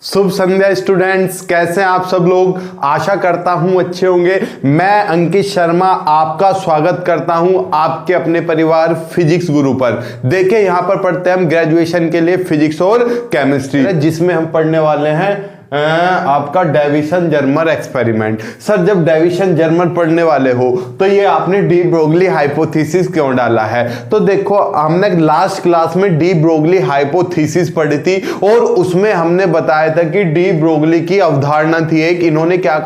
शुभ संध्या students, कैसे हैं आप सब लोग। आशा करता हूं अच्छे होंगे। मैं अंकित शर्मा आपका स्वागत करता हूं आपके अपने परिवार फिजिक्स गुरु पर। देखिए यहां पर पढ़ते हैं हम ग्रेजुएशन के लिए फिजिक्स और केमिस्ट्री, जिसमें हम पढ़ने वाले हैं आपका डेविसन जर्मर एक्सपेरिमेंट। सर जब डेविसन जर्मर पढ़ने वाले हो तो ये आपने डी ब्रोगली हाइपोथेसिस क्यों डाला है। तो देखो हमने लास्ट क्लास में डी ब्रोगली हाइपोथेसिस पढ़ी थी और उसमें हमने बताया था कि डी ब्रोगली की अवधारणा थी एक। इन्होंने क्या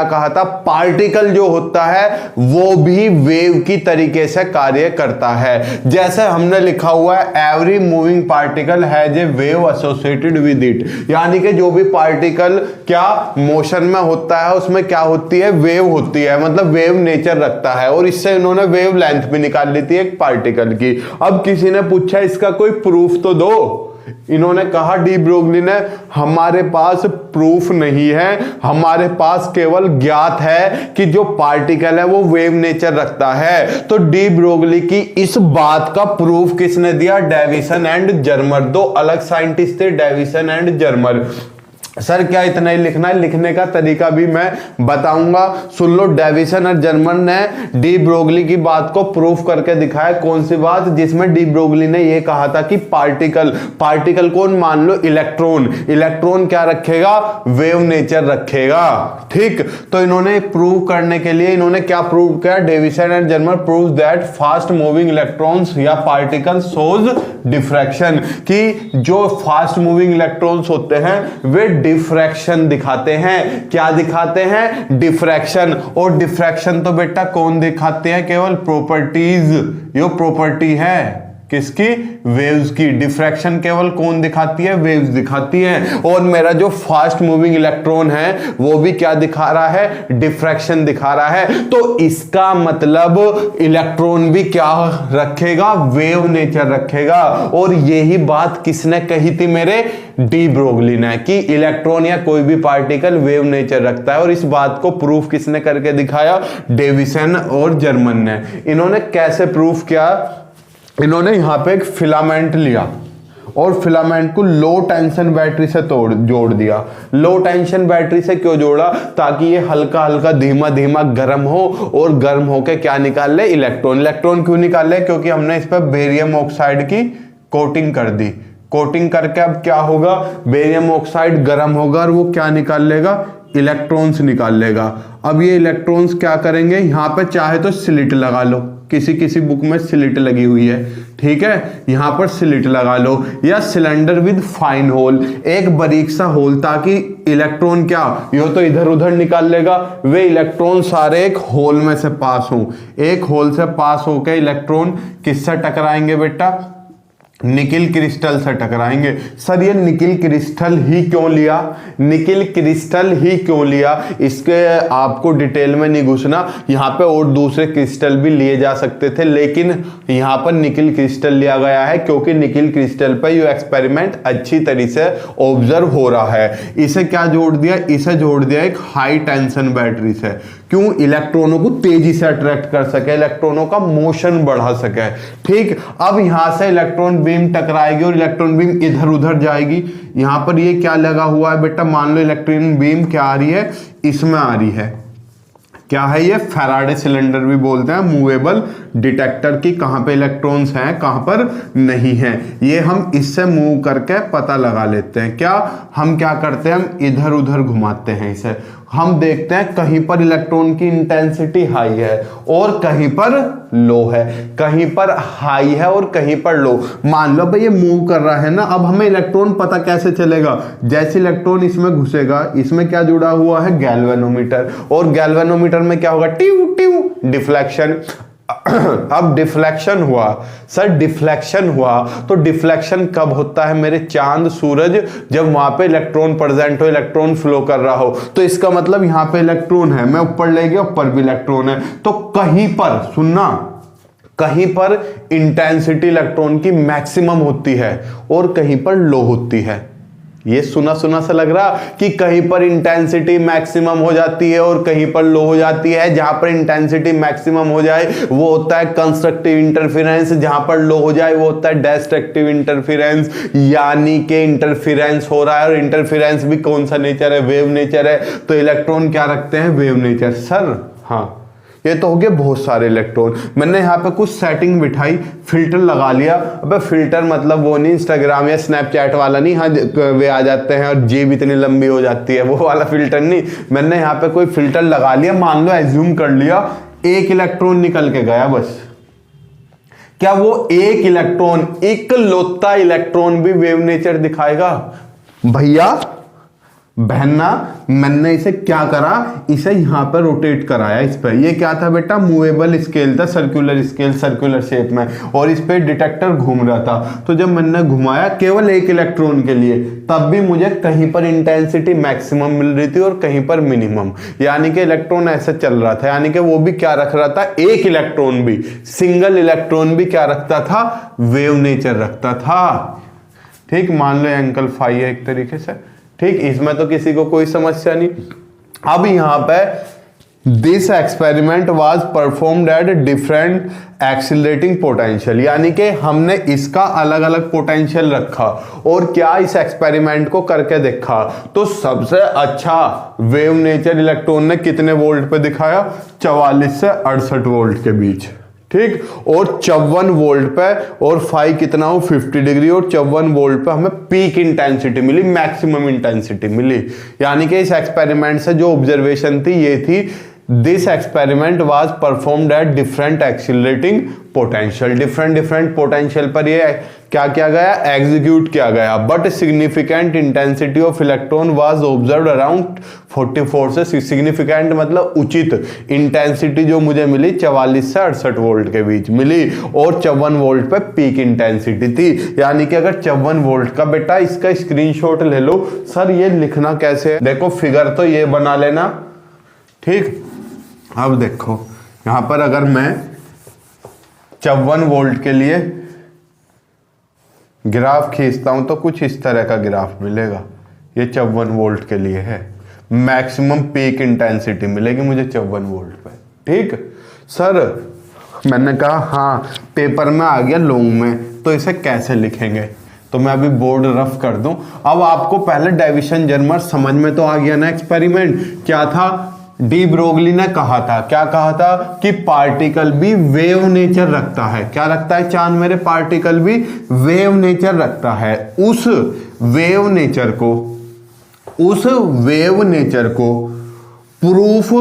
कहा था, पार्टिकल जो होता है वो भी वेव की तरीके से कार्य करता है। जैसे हमने लिखा हुआ है every moving particle has a wave associated with it, यानी कि जो भी पार्टिकल क्या मोशन में होता है उसमें क्या होती है, वेव होती है, मतलब वेव नेचर रखता है। और इससे इन्होंने वेव लेंथ भी निकाल ली थी एक पार्टिकल की। अब किसी ने पूछा इसका कोई प्रूफ तो दो। इन्होंने कहा डी ब्रोगली ने, हमारे पास प्रूफ नहीं है, हमारे पास केवल ज्ञात है कि जो पार्टिकल है वो वेव नेचर रखता है। तो डी ब्रोगली की इस बात का प्रूफ किसने दिया, डेविसन एंड जर्मर। दो अलग साइंटिस्ट थे, डेविसन एंड जर्मर। सर क्या इतना ही लिखना है, लिखने का तरीका भी मैं बताऊंगा, सुन लो। डेविसन और जर्मर ने डी ब्रोगली की बात को प्रूफ करके दिखाया। कौन सी बात, जिसमें डी ब्रोगली ने यह कहा था कि पार्टिकल कौन, मान लो इलेक्ट्रॉन क्या रखेगा, वेव नेचर रखेगा। ठीक, तो इन्होंने प्रूव करने के लिए इन्होंने क्या प्रूव किया, Davisson and Germer prove that fast moving electrons या पार्टिकल शोज डिफ्रैक्शन, कि जो फास्ट मूविंग इलेक्ट्रॉन्स होते हैं वे डिफ्रैक्शन दिखाते हैं। क्या दिखाते हैं, डिफ्रैक्शन। और डिफ्रैक्शन तो बेटा कौन दिखाते हैं, केवल प्रॉपर्टीज। यो प्रॉपर्टी है किसकी, वेव्स की। डिफ्रैक्शन केवल कौन दिखाती है, वेव्स दिखाती है। और मेरा जो फास्ट मूविंग इलेक्ट्रॉन है वो भी क्या दिखा रहा है, डिफ्रैक्शन दिखा रहा है। तो इसका मतलब इलेक्ट्रॉन भी क्या रखेगा, वेव नेचर रखेगा। और यही बात किसने कही थी, मेरे डी ब्रोगली ने, कि इलेक्ट्रॉन या कोई भी पार्टिकल वेव नेचर रखता है। और इस बात को प्रूफ किसने करके दिखाया, डेविसन और जर्मन ने। इन्होंने कैसे प्रूफ किया, इन्होंने यहां पे एक फिलामेंट लिया और फिलामेंट को लो टेंशन बैटरी से जोड़ दिया। लो टेंशन बैटरी से क्यों जोड़ा, ताकि ये हल्का हल्का धीमा गर्म हो और गर्म होके क्या निकाल ले, इलेक्ट्रॉन क्यों निकाल ले, क्योंकि हमने इस पर बेरियम ऑक्साइड की कोटिंग कर दी। कोटिंग करके अब क्या होगा, बेरियम ऑक्साइड गर्म होगा और वो क्या निकाल लेगा, इलेक्ट्रॉन्स निकाल लेगा। अब ये इलेक्ट्रॉन्स क्या करेंगे, यहां पे चाहे तो स्लिट लगा लो, किसी बुक में स्लिट लगी हुई है, ठीक है, यहां पर स्लिट लगा लो, या सिलेंडर विद फाइन होल, एक बारीक सा होल, ताकि इलेक्ट्रॉन क्या, यो तो इधर उधर निकाल लेगा, वे इलेक्ट्रॉन सारे एक होल में से पास हो। एक होल से पास होकर इलेक्ट्रॉन किससे टकराएंगे बेटा, निकिल क्रिस्टल से टकराएंगे। सर ये निकिल क्रिस्टल ही क्यों लिया, इसके आपको डिटेल में नहीं घुसना। यहाँ पे और दूसरे क्रिस्टल भी लिए जा सकते थे, लेकिन यहाँ पर निकिल क्रिस्टल लिया गया है क्योंकि निकिल क्रिस्टल पर ये एक्सपेरिमेंट अच्छी तरीके से ऑब्जर्व हो रहा है। इसे क्या जोड़ दिया, इसे जोड़ दिया एक हाई टेंशन बैटरी से। क्यों, इलेक्ट्रॉनों को तेजी से अट्रैक्ट कर सके, इलेक्ट्रॉनों का मोशन बढ़ा सके। ठीक, अब यहां से इलेक्ट्रॉन बीम टकराएगी और इलेक्ट्रॉन बीम इधर उधर जाएगी। यहां पर ये क्या लगा हुआ है बेटा, मान लो इलेक्ट्रॉन बीम क्या आ रही है, इसमें आ रही है, क्या है ये, फैराडे सिलेंडर भी बोलते हैं, मूवेबल डिटेक्टर की, कहां पे इलेक्ट्रॉन्स हैं कहां पर नहीं है, ये हम इससे मूव करके पता लगा लेते हैं। क्या हम क्या करते हैं, हम इधर उधर घुमाते हैं इसे, हम देखते हैं कहीं पर इलेक्ट्रॉन की इंटेंसिटी हाई है और कहीं पर लो है, कहीं पर हाई है और कहीं पर लो। मान लो भाई ये मूव कर रहा है ना, अब हमें इलेक्ट्रॉन पता कैसे चलेगा, जैसे इलेक्ट्रॉन इसमें घुसेगा, इसमें क्या जुड़ा हुआ है, गैल्वेनोमीटर, और गैल्वेनोमीटर में क्या होगा, टिव टिव, डिफ्लेक्शन। अब डिफ्लेक्शन हुआ, सर डिफ्लेक्शन हुआ तो डिफ्लेक्शन कब होता है मेरे, चांद सूरज, जब वहां पे इलेक्ट्रॉन प्रेजेंट हो, इलेक्ट्रॉन फ्लो कर रहा हो। तो इसका मतलब यहां पे इलेक्ट्रॉन है, मैं ऊपर ले गया, ऊपर भी इलेक्ट्रॉन है, तो कहीं पर सुनना, कहीं पर इंटेंसिटी इलेक्ट्रॉन की मैक्सिमम होती है और कहीं पर लो होती है। ये सुना सुना सा लग रहा कि कहीं पर इंटेंसिटी मैक्सिमम हो जाती है और कहीं पर लो हो जाती है। जहां पर इंटेंसिटी मैक्सिमम हो जाए वो होता है कंस्ट्रक्टिव इंटरफेरेंस, जहां पर लो हो जाए वो होता है डिस्ट्रक्टिव इंटरफेरेंस। यानी कि इंटरफेरेंस हो रहा है, और इंटरफेरेंस भी कौन सा नेचर है? वेव नेचर है। तो इलेक्ट्रॉन क्या रखते हैं? Wave nature. सर हाँ, ये तो हो गए बहुत सारे इलेक्ट्रॉन। मैंने यहाँ पे कुछ सेटिंग बिठाई, फिल्टर लगा लिया। अबे फिल्टर मतलब वो नहीं इंस्टाग्राम या स्नैपचैट वाला नहीं, हाँ वे आ जाते हैं और जेब इतनी लंबी हो जाती है, वो वाला फिल्टर नहीं। मैंने यहाँ पे कोई फिल्टर लगा लिया, मान लो एज्यूम कर लिया एक इलेक्ट्रॉन निकल के गया बस। क्या वो एक इलेक्ट्रॉन, इकलौता इलेक्ट्रॉन भी वेव नेचर दिखाएगा? भैया बहना, मैंने इसे क्या करा, इसे यहां पर रोटेट कराया इस पर। ये क्या था बेटा? मूवेबल स्केल था, सर्कुलर स्केल, सर्कुलर शेप में, और इस पे डिटेक्टर घूम रहा था। तो जब मैंने घुमाया केवल एक इलेक्ट्रॉन के लिए, तब भी मुझे कहीं पर इंटेंसिटी मैक्सिमम मिल रही थी और कहीं पर मिनिमम। यानी कि इलेक्ट्रॉन ऐसे चल रहा था, यानी कि वो भी क्या रख रहा था? एक इलेक्ट्रॉन भी, सिंगल इलेक्ट्रॉन भी क्या रखता था? वेव नेचर रखता था। ठीक, मान लो एंगल फाई है एक तरीके से। ठीक, इसमें तो किसी को कोई समस्या नहीं। अब यहां पे this experiment was performed at different accelerating potential, यानी कि हमने इसका अलग अलग पोटेंशियल रखा और क्या इस एक्सपेरिमेंट को करके देखा। तो सबसे अच्छा वेव नेचर इलेक्ट्रॉन ने कितने वोल्ट पे दिखाया? 44 से 68 वोल्ट के बीच। ठीक, और 54 वोल्ट पे, और फाई कितना हो? 50 डिग्री, और 54 वोल्ट पे हमें पीक इंटेंसिटी मिली, मैक्सिमम इंटेंसिटी मिली। यानी कि इस एक्सपेरिमेंट से जो ऑब्जर्वेशन थी ये थी, this experiment was performed at different accelerating potential. Different potential पर ये क्या किया गया? एग्जीक्यूट किया गया। But significant intensity of electron was observed around 44 से, सिग्निफिकेंट मतलब उचित इंटेंसिटी जो मुझे मिली 44 से 68 वोल्ट के बीच मिली, और 54 वोल्ट पे पीक इंटेंसिटी थी। यानी कि अगर 54 वोल्ट का बेटा इसका स्क्रीनशॉट ले लो। सर ये लिखना कैसे है? देखो फिगर तो ये बना लेना। ठीक, अब देखो यहां पर अगर मैं 54 वोल्ट के लिए ग्राफ खींचता हूं तो कुछ इस तरह का ग्राफ मिलेगा। ये 54 वोल्ट के लिए है, मैक्सिमम पीक इंटेंसिटी मिलेगी मुझे 54 वोल्ट पे। ठीक सर, मैंने कहा हाँ पेपर में आ गया लॉन्ग में, तो इसे कैसे लिखेंगे? तो मैं अभी बोर्ड रफ कर दूं। अब आपको पहले डेविसन जर्मर समझ में तो आ गया ना। एक्सपेरिमेंट क्या था? डी ब्रोगली ने कहा था, क्या कहा था? कि पार्टिकल भी वेव नेचर रखता है। क्या रखता है चांद मेरे? पार्टिकल भी वेव नेचर रखता है। उस वेव नेचर को प्रूफ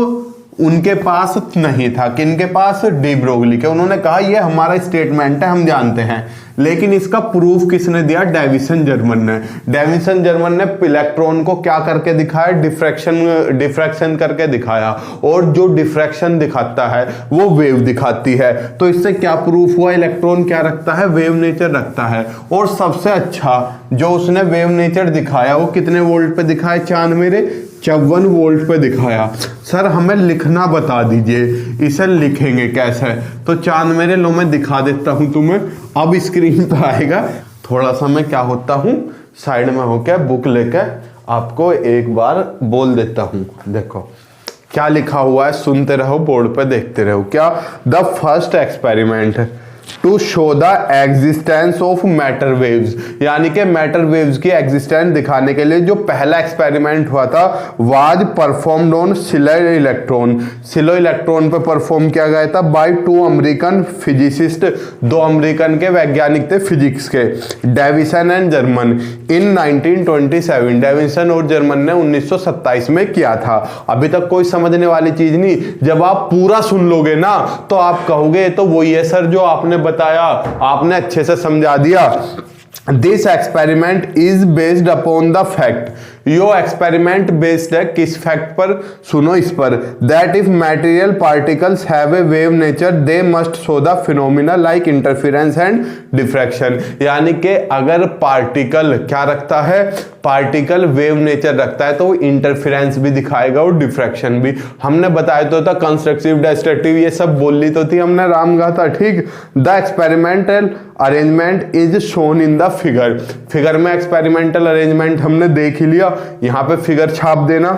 उनके पास नहीं था। किनके पास? डी ब्रोगली के। उन्होंने कहा ये हमारा स्टेटमेंट है, हम जानते हैं, लेकिन इसका प्रूफ किसने दिया? डेविसन जर्मन ने। डेविसन जर्मन ने इलेक्ट्रॉन को क्या करके दिखाया? डिफ्रैक्शन करके दिखाया, और जो डिफ्रैक्शन दिखाता है वो वेव दिखाती है। तो इससे क्या प्रूफ हुआ? इलेक्ट्रॉन क्या रखता है? वेव नेचर रखता है। और सबसे अच्छा जो उसने वेव नेचर दिखाया वो कितने वोल्ट पे दिखाया चांद मेरे? 54 वोल्ट पे दिखाया। सर हमें लिखना बता दीजिए, इसे लिखेंगे कैसे? तो चांद मेरे लो मैं दिखा देता हूं तुम्हें। अब स्क्रीन पे आएगा, थोड़ा सा मैं क्या होता हूं साइड में होकर बुक लेकर आपको एक बार बोल देता हूं। देखो क्या लिखा हुआ है, सुनते रहो, बोर्ड पे देखते रहो। क्या? The first experiment to show the existence of matter waves, यानी कि मैटर वेव्स की एग्जिस्टेंस दिखाने के लिए जो पहला एक्सपेरिमेंट हुआ था was performed on slow electron. Slow electron पे परफॉर्म किया गया था बाय 2 अमेरिकन फिजिसिस्ट, 2 अमेरिकन के वैज्ञानिक थे फिजिक्स के, Davisson and German in 1927। Davisson और जर्मन ने 1927 में किया था। अभी तक कोई समझने वाली चीज नहीं, जब आप पूरा सुन लोगे ना तो आप कहोगे तो वही है सर जो आपने बताया, आपने अच्छे से समझा दिया। This experiment is based upon the fact yo experiment based है किस फैक्ट पर, सुनो इस पर, that if material particles have a wave nature they must show the phenomena like interference and diffraction. यानी कि अगर पार्टिकल क्या रखता है, पार्टिकल वेव नेचर रखता है तो वो इंटरफेरेंस भी दिखाएगा और डिफ्रैक्शन भी। हमने बताया तो था कंस्ट्रक्टिव डिस्ट्रक्टिव ये सब बोल ली तो थी हमने राम कहा था, ठीक। The experimental arrangement is shown in the figure, figure में एक्सपेरिमेंटल अरेंजमेंट हमने देख ही लिया, यहाँ पे फिगर छाप देना।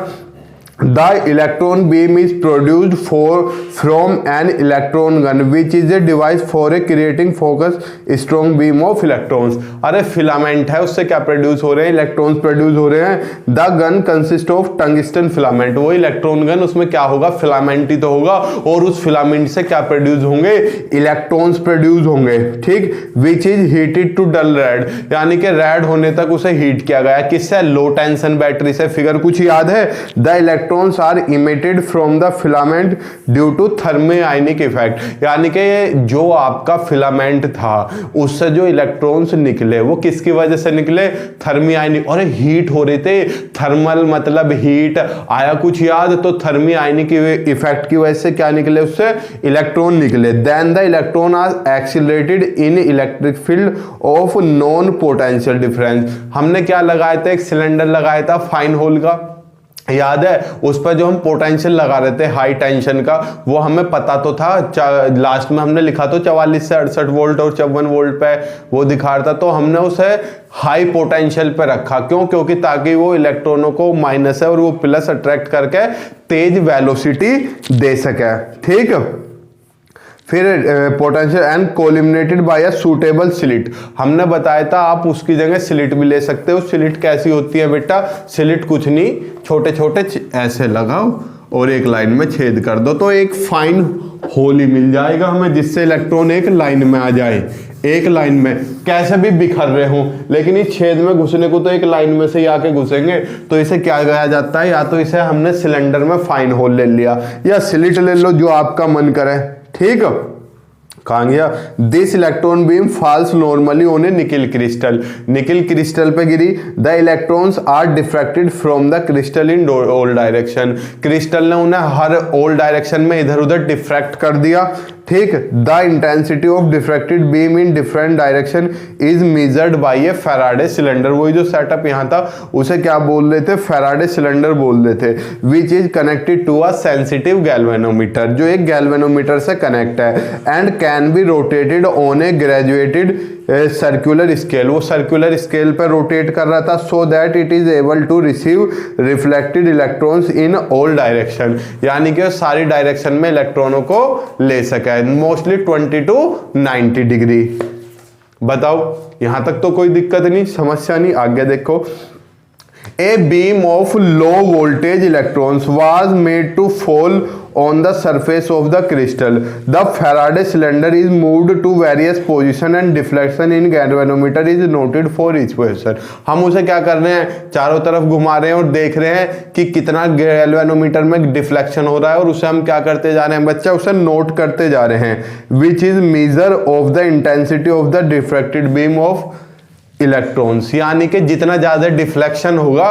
The electron beam is produced from an electron gun which is a device for creating focus strong beam of electrons। अरे filament है उससे क्या प्रोड्यूस हो रहे हैं, इलेक्ट्रॉन्स प्रोड्यूस हो रहे हैं। The gun consist of tungsten filament, वो इलेक्ट्रॉन गन उसमें क्या होगा, फिलामेंट ही तो होगा, और उस फिलामेंट से क्या प्रोड्यूस होंगे, इलेक्ट्रॉन्स प्रोड्यूस होंगे, ठीक। Which is heated to dull red, यानी कि रेड होने तक उसे हीट किया गया, किससे, लो टेंशन बैटरी से। फिगर कुछ याद है, the electrons are emitted from the filament due to thermionic effect, यानी कि जो आपका फिलामेंट था उससे जो इलेक्ट्रॉन्स निकले वो किसकी वजह से निकले, थर्मियोनिक। और हीट हो रहे थे, थर्मल मतलब हीट आया कुछ याद, तो थर्मियोनिक इफेक्ट की वजह से क्या निकले, उससे इलेक्ट्रॉन निकले। Then the electron are accelerated in electric field of known potential difference. हमने क्या लगाया था, एक सिलेंडर लगाया था फाइन होल का, याद है, उस पर जो हम पोटेंशियल लगा रहे थे हाई टेंशन का, वो हमें पता तो था, लास्ट में हमने लिखा तो 44 से 68 वोल्ट और 54 वोल्ट पे वो दिखा रहा था, तो हमने उसे हाई पोटेंशियल पे रखा, क्यों, क्योंकि ताकि वो इलेक्ट्रॉनों को माइनस है और वो प्लस अट्रैक्ट करके तेज वेलोसिटी दे सके, ठीक। फिर potential and collimated by a suitable slit, हमने बताया था आप उसकी जगह स्लिट भी ले सकते हो। स्लिट कैसी होती है बेटा, स्लिट कुछ नहीं, छोटे छोटे ऐसे लगाओ और एक लाइन में छेद कर दो तो एक फाइन होल ही मिल जाएगा हमें, जिससे इलेक्ट्रॉन एक लाइन में आ जाए, एक लाइन में कैसे भी बिखर रहे हो, लेकिन इस छेद में घुसने को तो एक लाइन में से ही आके घुसेंगे, तो इसे क्या कहा जाता है, या तो इसे हमने सिलेंडर में फाइन होल ले लिया या स्लिट ले लो, जो आपका मन करे, ठीक। कहाँ गया, this electron beam falls normally on a nickel crystal, nickel crystal पे गिरी। The electrons are diffracted from the crystal in all direction, crystal ने उन्हें हर ऑल डायरेक्शन में इधर उधर डिफ्रैक्ट कर दिया, ठीक। The intensity of diffracted beam in different direction is measured by A Faraday cylinder, वही जो सेटअप यहाँ था उसे क्या बोल रहे थे, फैराडे सिलेंडर बोल रहे थे, which is connected to a sensitive galvanometer, जो एक गैल्वेनोमीटर से कनेक्ट है, and can be rotated on a graduated circular scale, वो सर्कुलर स्केल पर रोटेट कर रहा था, so that it is able to receive reflected electrons in all direction, यानी कि सारी डायरेक्शन में इलेक्ट्रॉनों को ले सका है, मोस्टली 20 to 90 डिग्री। बताओ यहां तक तो कोई दिक्कत नहीं, समस्या नहीं, आगे देखो। A beam of low voltage electrons was made to fall on the surface of the crystal. The Faraday cylinder is moved to various position and deflection in galvanometer is noted for each position. हम उसे क्या कर रहे हैं, चारों तरफ घुमा रहे हैं और देख रहे हैं कि कितना गैल्वेनोमीटर में डिफ्लेक्शन हो रहा है, और उसे हम क्या करते जा रहे हैं बच्चा, उसे नोट करते जा रहे हैं, which is measure of the intensity of the diffracted beam of electrons, यानी कि जितना ज्यादा डिफ्लेक्शन होगा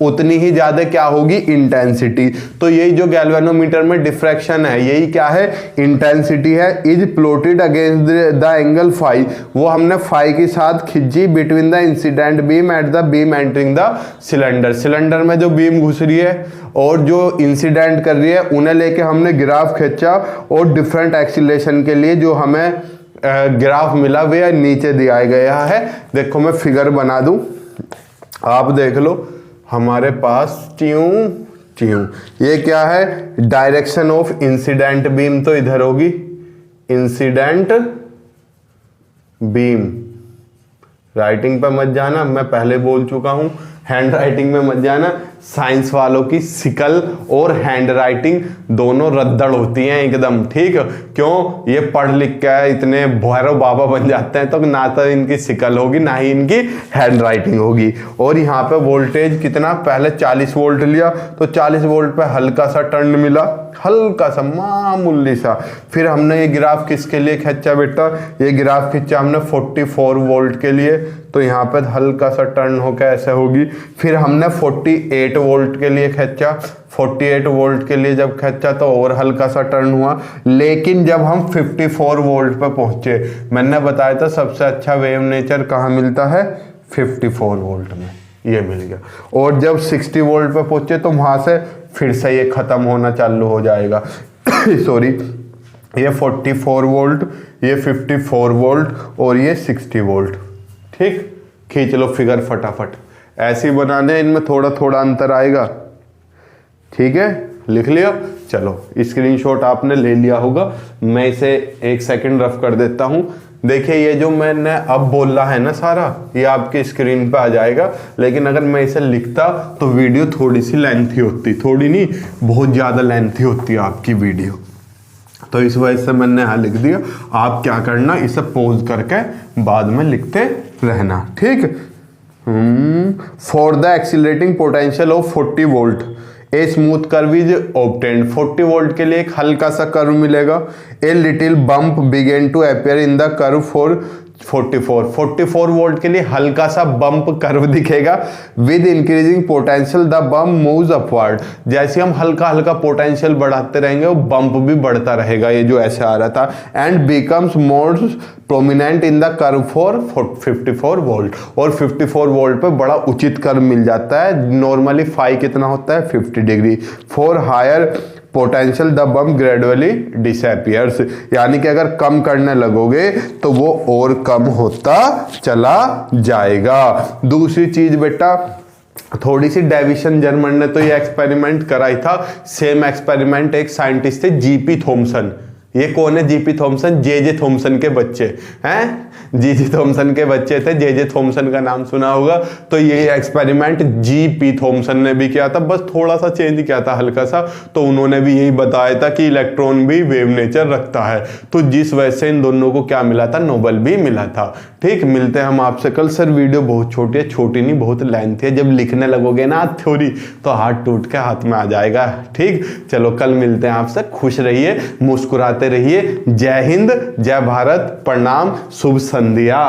उतनी ही ज्यादा क्या होगी, इंटेंसिटी। तो यही जो गैल्वेनोमीटर में डिफ्रैक्शन है यही क्या है, इंटेंसिटी है। Is plotted against the angle phi, वो हमने फाई के साथ खींची between the incident beam at the beam entering the cylinder, cylinder में जो बीम घुस रही है और जो इंसिडेंट कर रही है उन्हें लेके हमने ग्राफ खींचा, और डिफरेंट एक्सीलरेशन के लिए जो हमें ग्राफ मिला वे नीचे दिया गया है। देखो मैं फिगर बना दूं, आप देख लो, हमारे पास ट्यूं ट्यूं, ये क्या है, डायरेक्शन ऑफ इंसिडेंट बीम तो इधर होगी, इंसिडेंट बीम, राइटिंग पे मत जाना, मैं पहले बोल चुका हूं, हैंड राइटिंग में मत जाना, साइंस वालों की सिकल और हैंड राइटिंग दोनों रद्दड़ होती हैं एकदम, ठीक। क्यों, ये पढ़ लिख के इतने भैरव बाबा बन जाते हैं, तो ना तो इनकी सिकल होगी ना ही इनकी हैंड राइटिंग होगी। और यहाँ पे वोल्टेज कितना, पहले 40 वोल्ट लिया तो 40 वोल्ट पे हल्का सा टर्न मिला, हल्का सा मामूली सा। फिर हमने ये ग्राफ किसके लिए खींचा बेटा, ये ग्राफ खींचा हमने 44 वोल्ट के लिए, तो यहाँ पे हल्का सा टर्न होकर ऐसे होगी। फिर हमने 48 वोल्ट के लिए खींचा, 48 वोल्ट के लिए जब खींचा तो और हल्का सा टर्न हुआ। लेकिन जब हम 54 वोल्ट पे पहुंचे, मैंने बताया था सबसे अच्छा वेव नेचर कहाँ मिलता है, 54 वोल्ट में, ये मिल गया। और जब 60 वोल्ट पे पहुंचे तो वहां से फिर से ये खत्म होना चालू हो जाएगा सॉरी, ये 44 वोल्ट, ये 54 वोल्ट और ये 60 वोल्ट। ठीक, खींच लो फिगर फटाफट, ऐसे ही बनाने, इनमें थोड़ा थोड़ा अंतर आएगा। ठीक है, लिख लिया। चलो स्क्रीनशॉट आपने ले लिया होगा, मैं इसे 1 सेकंड रफ कर देता हूं। देखिए ये जो मैंने अब बोला है ना सारा, ये आपके स्क्रीन पे आ जाएगा। लेकिन अगर मैं इसे लिखता तो वीडियो थोड़ी सी लेंथी होती, थोड़ी नहीं बहुत ज़्यादा लेंथी होती है आपकी वीडियो, तो इस वजह से मैंने यहाँ लिख दिया। आप क्या करना, इसे पॉज करके बाद में लिखते रहना। ठीक, for the accelerating potential of 40 volt a smooth curve is obtained. 40 volt के लिए एक हल्का सा कर्व मिलेगा। A little bump begin to appear in the curve for 44 volt के लिए हल्का सा बम्प कर्व दिखेगा। With increasing potential the bump moves upward. जैसे हम हल्का हल्का पोटेंशियल बढ़ाते रहेंगे वो बम्प भी बढ़ता रहेगा, ये जो ऐसे आ रहा था। And becomes more prominent in the curve for 54 volt. और 54 वोल्ट पे बड़ा उचित कर्व मिल जाता है। नॉर्मली फाई कितना होता है, 50 degree. For higher potential the bump gradually disappears, यानी कि अगर कम करने लगोगे तो वो और कम होता चला जाएगा। दूसरी चीज बेटा, थोड़ी सी डेविएशन, जर्मन ने तो ये एक्सपेरिमेंट कराई था। सेम एक्सपेरिमेंट एक साइंटिस्ट थे जीपी थॉमसन। ये कौन है जीपी थॉमसन? जे थॉमसन के बच्चे हैं, जे थॉमसन के बच्चे थे। जे थॉमसन का नाम सुना होगा। तो ये एक्सपेरिमेंट जीपी थॉमसन ने भी किया था, बस थोड़ा सा चेंज किया था हल्का सा। तो उन्होंने भी यही बताया था कि इलेक्ट्रॉन भी वेव नेचर रखता है। तो जिस वजह से इन दोनों को क्या मिला था, नोबेल भी मिला था। ठीक, मिलते हैं हम आपसे कल। सर वीडियो बहुत छोटी है, छोटी नहीं बहुत लेंथ है, जब लिखने लगोगे ना थ्योरी तो हाथ टूट के हाथ में आ जाएगा। ठीक, चलो कल मिलते हैं आपसे। खुश रहिए, मुस्कुराते रहिए। जय हिंद, जय भारत, प्रणाम, शुभ संध्या।